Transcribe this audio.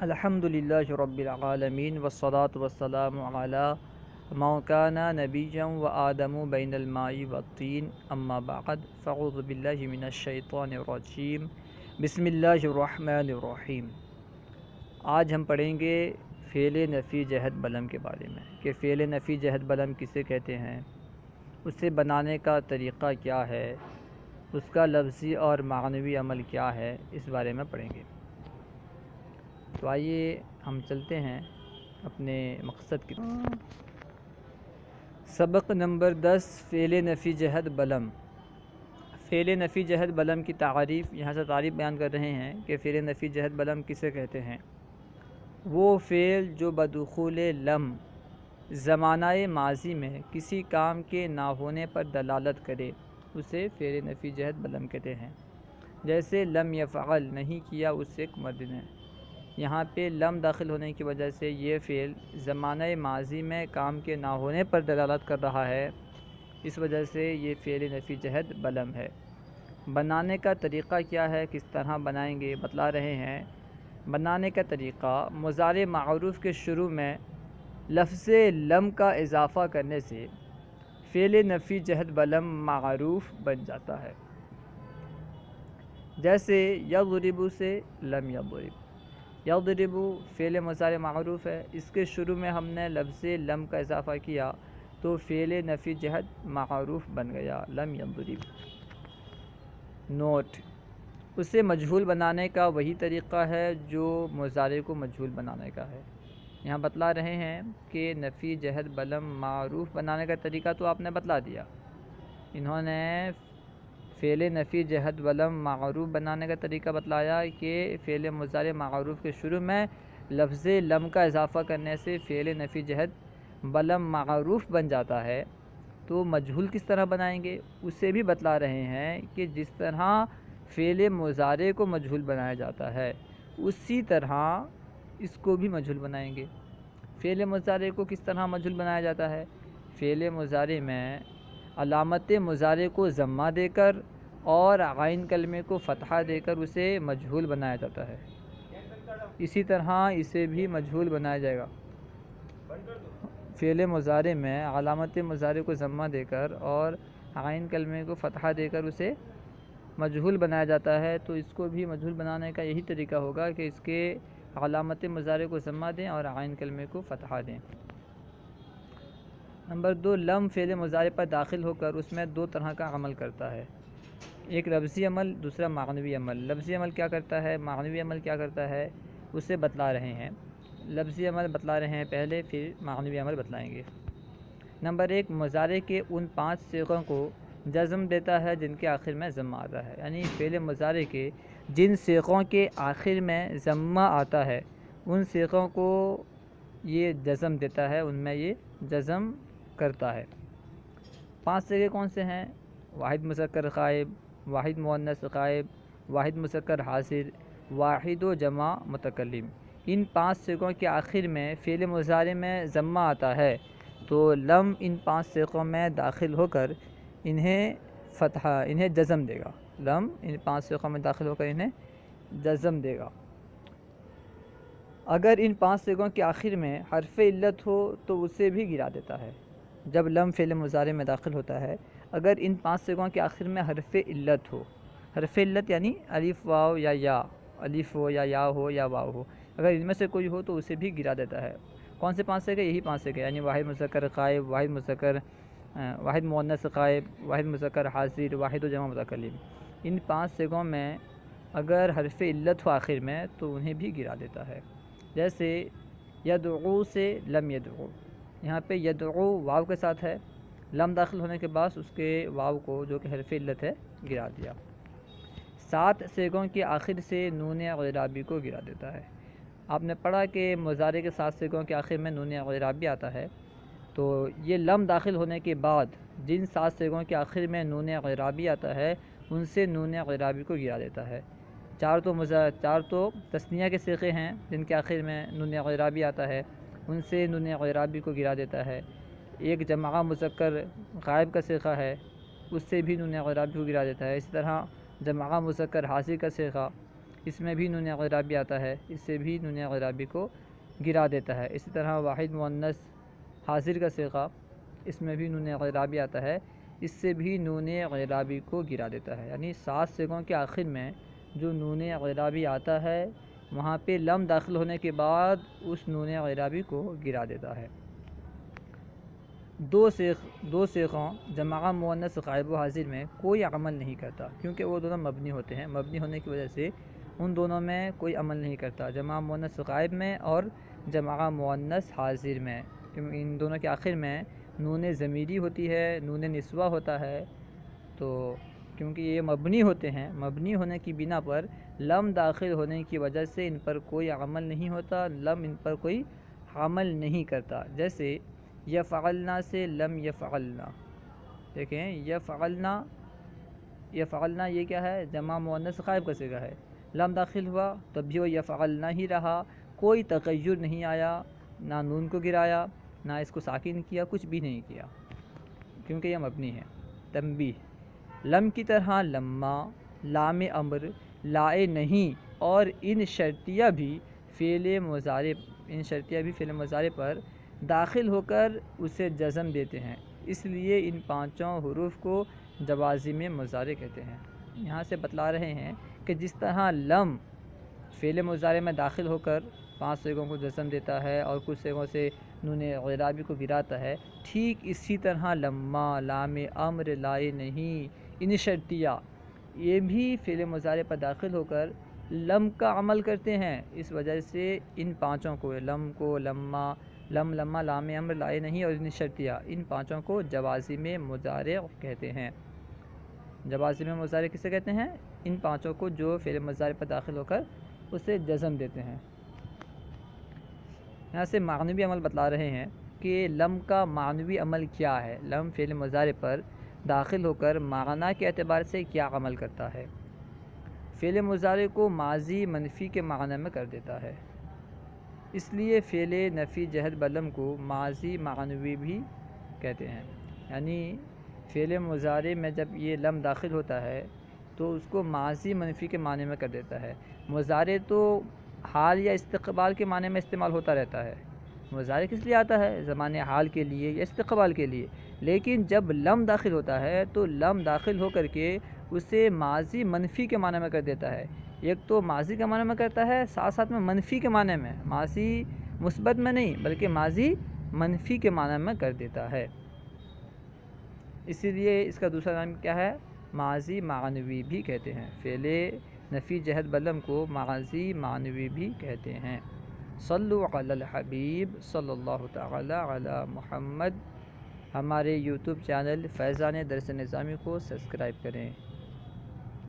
الحمدللہ رب العالمین والصلاة والسلام علی ما کان نبیا و آدم بین الماء والطین اما بعد فاعوذ باللہ من الشیطان الرجیم بسم اللہ الرحمن الرحیم۔ آج ہم پڑھیں گے فعل نفی جہت بلم کے بارے میں کہ فعل نفی جہت بلم کسے کہتے ہیں، اسے بنانے کا طریقہ کیا ہے، اس کا لفظی اور معنوی عمل کیا ہے، اس بارے میں پڑھیں گے۔ تو آئیے ہم چلتے ہیں اپنے مقصد کی طرف۔ سبق نمبر 10 فعل نفی جہت بلم۔ فعل نفی جہت بلم کی تعریف، یہاں سے تعریف بیان کر رہے ہیں کہ فعل نفی جہت بلم کسے کہتے ہیں۔ وہ فعل جو بدخول لم زمانہ ماضی میں کسی کام کے نہ ہونے پر دلالت کرے اسے فعل نفی جہت بلم کہتے ہیں۔ جیسے لم یفعل، نہیں کیا اس سے ایک مرد نے۔ یہاں پہ لم داخل ہونے کی وجہ سے یہ فعل زمانہ ماضی میں کام کے نہ ہونے پر دلالت کر رہا ہے، اس وجہ سے یہ فعل نفی جہت بلم ہے۔ بنانے کا طریقہ کیا ہے، کس طرح بنائیں گے، بتلا رہے ہیں۔ بنانے کا طریقہ، مضارع معروف کے شروع میں لفظ لم کا اضافہ کرنے سے فعل نفی جہت بلم معروف بن جاتا ہے۔ جیسے یضرب سے لم یضرب۔ یضرب فعل مضارع معروف ہے، اس کے شروع میں ہم نے لفظ لم کا اضافہ کیا تو فعل نفی جہت معروف بن گیا، لم یضرب۔ نوٹ: اسے مجہول بنانے کا وہی طریقہ ہے جو مضارع کو مجہول بنانے کا ہے۔ یہاں بتلا رہے ہیں کہ نفی جہت بلم معروف بنانے کا طریقہ تو آپ نے بتلا دیا۔ انہوں نے فعل نفی جہت بلم معروف بنانے کا طریقہ بتلایا کہ فعل مضارع معروف کے شروع میں لفظ لم کا اضافہ کرنے سے فعل نفی جہت بلم معروف بن جاتا ہے۔ تو مجہول کس طرح بنائیں گے اسے بھی بتلا رہے ہیں کہ جس طرح فعل مضارع کو مجہول بنایا جاتا ہے اسی طرح اس کو بھی مجہول بنائیں گے۔ فعل مضارع کو کس طرح مجہول بنایا جاتا ہے؟ فعل مضارع میں علامت مضارع کو ضمہ دے کر اور عین کلمے کو فتحہ دے کر اسے مجہول بنایا جاتا ہے، اسی طرح اسے بھی مجہول بنایا جائے گا۔ فعل مضارع میں علامت مضارع کو ضمہ دے کر اور عین کلمے کو فتحہ دے کر اسے مجہول بنایا جاتا ہے، تو اس کو بھی مجہول بنانے کا یہی طریقہ ہوگا کہ اس کے علامت مضارع کو ضمہ دیں اور عین کلمے کو فتحہ دیں۔ نمبر 2، لم فعل مضارع پر داخل ہو کر اس میں دو طرح کا عمل کرتا ہے، ایک لفظی عمل، دوسرا معنوی عمل۔ لفظی عمل کیا کرتا ہے، معنوی عمل کیا کرتا ہے، اسے بتلا رہے ہیں۔ لفظی عمل بتلا رہے ہیں پہلے، پھر معنوی عمل بتلائیں گے۔ نمبر 1، مضارع کے ان 5 صیغوں کو جزم دیتا ہے جن کے آخر میں ضمہ آتا ہے، یعنی فعل مضارع کے جن صیغوں کے آخر میں ضمہ آتا ہے ان صیغوں کو یہ جزم دیتا ہے، ان میں یہ جزم کرتا ہے۔ 5 صیغے کون سے ہیں؟ واحد مذکر غائب، واحد مؤنث غائب، واحد مذکر حاضر، واحد و جمع متکلم۔ ان 5 صیغوں کے آخر میں فعل مضارع میں ضمہ آتا ہے تو لم ان 5 صیغوں میں داخل ہو کر انہیں جزم دے گا۔ لم ان 5 صیغوں میں داخل ہو کر انہیں جزم دے گا۔ اگر ان 5 صیغوں کے آخر میں حرف علت ہو تو اسے بھی گرا دیتا ہے۔ جب لم فعل مضارع میں داخل ہوتا ہے، اگر ان 5 صیغوں کے آخر میں حرف علت ہو، حرف علت یعنی الف واو یا الف ہو یا یا واو ہو، اگر ان میں سے کوئی ہو تو اسے بھی گرا دیتا ہے۔ کون سے 5 صیغے؟ یہی 5 صیغے، یعنی واحد مذکر غائب، واحد مؤنث غائب، واحد مذکر حاضر، واحد و جمع متکلم۔ ان 5 صیغوں میں اگر حرف علت ہو آخر میں تو انہیں بھی گرا دیتا ہے۔ جیسے یدعو سے لم یدعو، یہاں پہ یدعو واو کے ساتھ ہے، لم داخل ہونے کے بعد اس کے واو کو جو کہ حرف علت ہے گرا دیا۔ 7 صیغوں کے آخر سے نون اعرابی کو گرا دیتا ہے۔ آپ نے پڑھا کہ مضارع کے 7 صیغوں کے آخر میں نون اعرابی آتا ہے، تو یہ لم داخل ہونے کے بعد جن 7 صیغوں کے آخر میں نون اعرابی آتا ہے ان سے نون اعرابی کو گرا دیتا ہے۔ 4 تو تثنیہ کے صیغے ہیں جن کے آخر میں نون اعرابی آتا ہے، ان سے نون اعرابی کو گرا دیتا ہے۔ ایک جمع مذکر غائب کا صیغہ ہے، اس سے بھی نون اعرابی کو گرا دیتا ہے۔ اسی طرح جمع مذکر حاضر کا صیغہ، اس میں بھی نون اعرابی آتا ہے، اس سے بھی نون اعرابی کو گرا دیتا ہے۔ اسی طرح واحد مؤنث حاضر کا صیغہ، اس میں بھی نون اعرابی آتا ہے، اس سے بھی نون اعرابی کو گرا دیتا ہے۔ یعنی 7 صیغوں کے آخر میں جو نون اعرابی آتا ہے وہاں پہ لم داخل ہونے کے بعد اس نون اعرابی کو گرا دیتا ہے۔ دو صیغوں جمع مؤنث غائب و حاضر میں کوئی عمل نہیں کرتا، کیونکہ وہ دونوں مبنی ہوتے ہیں، مبنی ہونے کی وجہ سے ان دونوں میں کوئی عمل نہیں کرتا، جمع مؤنث غائب میں اور جمع مؤنث حاضر میں، ان دونوں کے آخر میں نون ضمیری ہوتی ہے، نون نسوہ ہوتا ہے۔ تو کیونکہ یہ مبنی ہوتے ہیں، مبنی ہونے کی بنا پر لم داخل ہونے کی وجہ سے ان پر کوئی عمل نہیں ہوتا، لم ان پر کوئی عمل نہیں کرتا۔ جیسے یفعلنا سے لم یفعلنا، دیکھیں یفعلنا یہ کیا ہے؟ جمع مؤنث غائب کا صیغہ ہے، لم داخل ہوا تب بھی وہ یفعلنا ہی رہا، کوئی تغیر نہیں آیا، نہ نون کو گرایا نہ اس کو ساکن کیا، کچھ بھی نہیں کیا، کیونکہ یہ مبنی ہے۔ تنبیہ، لم کی طرح لما، لام امر، لائے نہیں اور ان شرطیہ بھی فعل مضارع پر داخل ہو کر اسے جزم دیتے ہیں، اس لیے ان پانچوں حروف کو جوازم مضارع کہتے ہیں۔ یہاں سے بتلا رہے ہیں کہ جس طرح لم فعل مضارع میں داخل ہو کر 5 صیغوں کو جزم دیتا ہے اور کچھ صیغوں سے نون اعرابی کو گراتا ہے، ٹھیک اسی طرح لما، لام امر، لائے نہیں، ان شرطیہ یہ بھی فعل مضارع پر داخل ہو کر لم کا عمل کرتے ہیں، اس وجہ سے ان پانچوں کو، لم کو، لما، لام امر، لائے نہیں اور ان شرطیہ، ان پانچوں کو جوازم مضارع کہتے ہیں۔ جوازم مضارع کسے کہتے ہیں؟ ان پانچوں کو جو فعل مضارع پر داخل ہو کر اسے جزم دیتے ہیں۔ یہاں سے معنوی عمل بتلا رہے ہیں کہ لم کا معنوی عمل کیا ہے، لم فعل مضارع پر داخل ہو کر معنی کے اعتبار سے کیا عمل کرتا ہے۔ فعل مضارع کو ماضی منفی کے معنی میں کر دیتا ہے، اس لیے فعل نفی جہت بلم کو ماضی معنوی بھی کہتے ہیں۔ یعنی فعل مضارع میں جب یہ لم داخل ہوتا ہے تو اس کو ماضی منفی کے معنی میں کر دیتا ہے۔ مضارع تو حال یا استقبال کے معنی میں استعمال ہوتا رہتا ہے، مضارع کس لیے آتا ہے؟ زمانے حال کے لیے یا استقبال کے لیے، لیکن جب لم داخل ہوتا ہے تو لم داخل ہو کر کے اسے ماضی منفی کے معنی میں کر دیتا ہے۔ ایک تو ماضی کے معنی میں کرتا ہے، ساتھ ساتھ میں منفی کے معنی میں، ماضی مثبت میں نہیں بلکہ ماضی منفی کے معنی میں کر دیتا ہے، اسی لیے اس کا دوسرا نام کیا ہے؟ ماضی معنوی بھی کہتے ہیں۔ فعل نفی جہت بلم کو ماضی معنوی بھی کہتے ہیں۔ صلو علی الحبیب صلی اللہ تعالی علی محمد۔ ہمارے یوٹیوب چینل فیضان درس نظامی کو سبسکرائب کریں۔